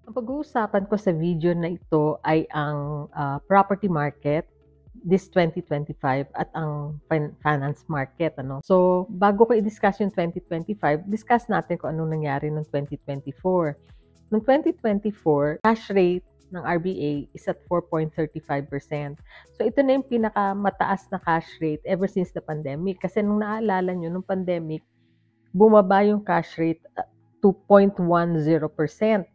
Ang pag-uusapan ko sa video na ito ay ang property market this 2025 at ang finance market. So, bago ko i-discuss yung 2025, discuss natin kung anong nangyari noong 2024. Noong 2024, cash rate ng RBA is at 4.35%. So, ito na yung pinakamataas na cash rate ever since the pandemic. Kasi nung naalala nyo, nung pandemic, bumaba yung cash rate 2.10%,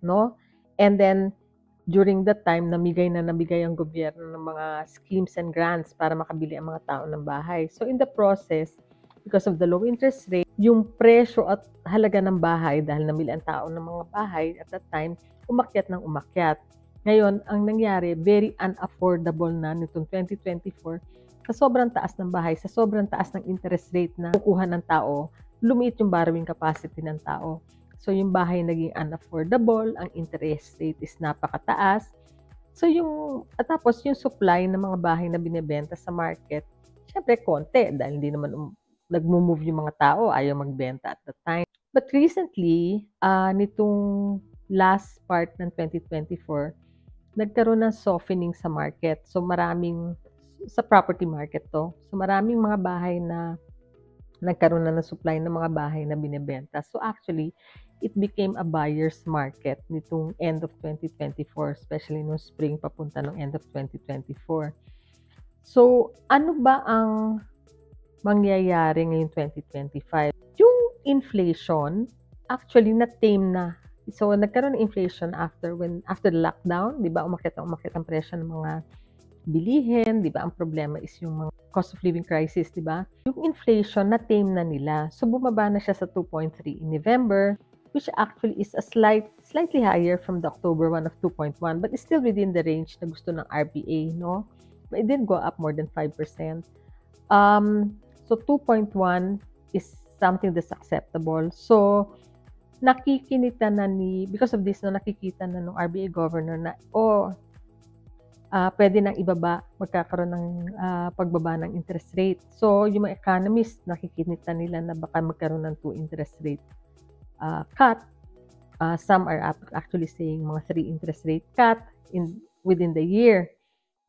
no? And then, during that time, namigay ang gobyerno ng mga schemes and grants para makabili ang mga tao ng bahay. So, in the process, because of the low interest rate, yung presyo at halaga ng bahay, dahil namili ang tao ng mga bahay at that time, umakyat ng umakyat. Ngayon, ang nangyari, very unaffordable na nitong 2024 sa sobrang taas ng bahay, sa sobrang taas ng interest rate na kukuha ng tao, lumiit yung borrowing capacity ng tao. So, yung bahay naging unaffordable, ang interest rate is napakataas. So, tapos yung supply ng mga bahay na binibenta sa market, syempre konti dahil hindi naman nagmo-move yung mga tao, ayaw magbenta at the time. But recently, nitong last part ng 2024, nagkaroon ng softening sa market. So, sa property market to. So, maraming mga bahay na nagkaroon na ng supply ng mga bahay na binibenta. So actually, it became a buyer's market nitong end of 2024, especially nung spring papunta ng end of 2024. So, ano ba ang mangyayari ngayong 2025? Yung inflation, actually na-tame na. So, nagkaroon ng inflation after the lockdown, di ba? Umakyat ang presyo ng mga bilihin, di ba? Ang problema is yung mga cost of living crisis, di ba? Yung inflation, na-tame na nila. So, bumaba na siya sa 2.3 in November, which actually is a slightly higher from the October one of 2.1, but it's still within the range na gusto ng RBA, no? But it didn't go up more than 5%. So, 2.1 is something that's acceptable. So, because of this, nakikita na ng RBA governor na, pwede nang ibaba, magkakaroon ng pagbaba ng interest rate. So, yung mga economists, nakikita nila na baka magkaroon ng 2 interest rate cut. Some are actually saying mga 3 interest rate cut within the year.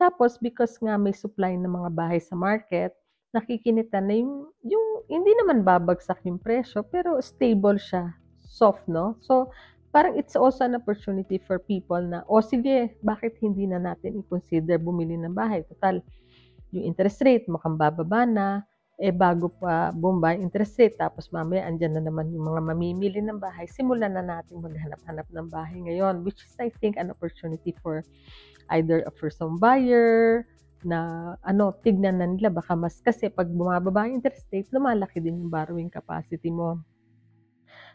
Tapos, because nga may supply ng mga bahay sa market, nakikinita na yung hindi naman babagsak yung presyo, pero stable siya, soft, no? So, parang it's also an opportunity for people na, sige, bakit hindi na natin i-consider bumili ng bahay? Total, yung interest rate mukhang bababa na, bago pa bumaba yung interest rate, tapos mamaya andyan na naman yung mga mamimili ng bahay, simulan na natin maghanap-hanap ng bahay ngayon, which is, I think, an opportunity for either a first-home buyer, na tignan na nila baka kasi pag bumababa yung interest rate, lumalaki din yung borrowing capacity mo.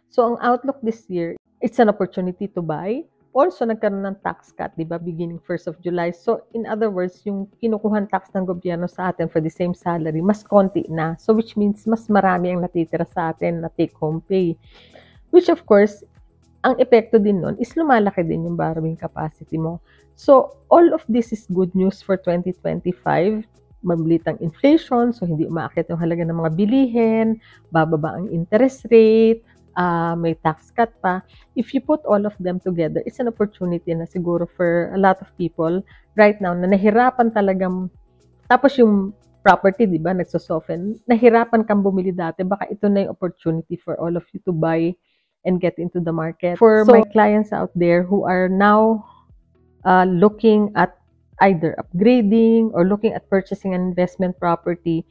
So, ang outlook this year, it's an opportunity to buy. Also, nagkaroon ng tax cut, di ba, beginning 1st of July. So, in other words, yung kinukuhan tax ng gobyerno sa atin for the same salary, mas konti na. So, which means, mas marami ang natitira sa atin na take-home pay. Which, of course, ang epekto din nun is lumalaki din yung borrowing capacity mo. So, all of this is good news for 2025. Mabilit ang inflation, so hindi umaakit yung halaga ng mga bilihin, bababa ang interest rate, may tax cut pa. If you put all of them together, it's an opportunity na siguro for a lot of people right now na nahirapan talagang, tapos yung property, di ba, nagsosoften, nahirapan kang bumili dati, baka ito na yung opportunity for all of you to buy and get into the market. For my clients out there who are now looking at either upgrading or looking at purchasing an investment property,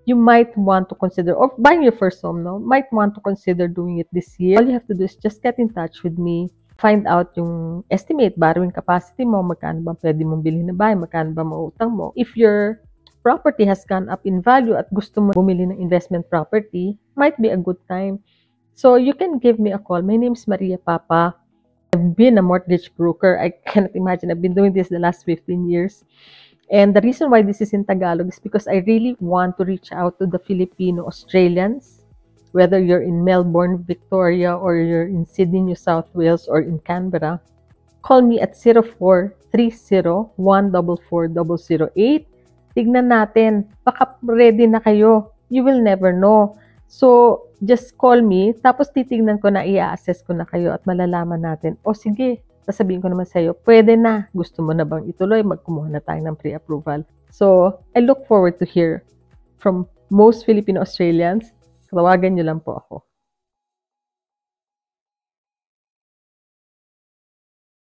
you might want to consider, or buying your first home, might want to consider doing it this year. All you have to do is just get in touch with me, find out yung estimate borrowing capacity mo, magkano ba pwede mong bilhin na bahay, magkano ba mautang mo. If your property has gone up in value at gusto mo bumili ng investment property, might be a good time. So you can give me a call. My name is Maria Papa. I've been a mortgage broker. I cannot imagine. I've been doing this the last 15 years. And the reason why this is in Tagalog is because I really want to reach out to the Filipino Australians, whether you're in Melbourne, Victoria, or you're in Sydney, New South Wales, or in Canberra. Call me at 0430-144-008. Tignan natin. Baka ready na kayo. You will never know. So, just call me, tapos titignan ko na, i-assess ko na kayo at malalaman natin, sige, sasabihin ko naman sa'yo, "Puwede na, gusto mo na bang ituloy? Kumuha na tayo ng pre-approval." So, I look forward to hear from most Filipino Australians. Tawagan niyo lang po ako.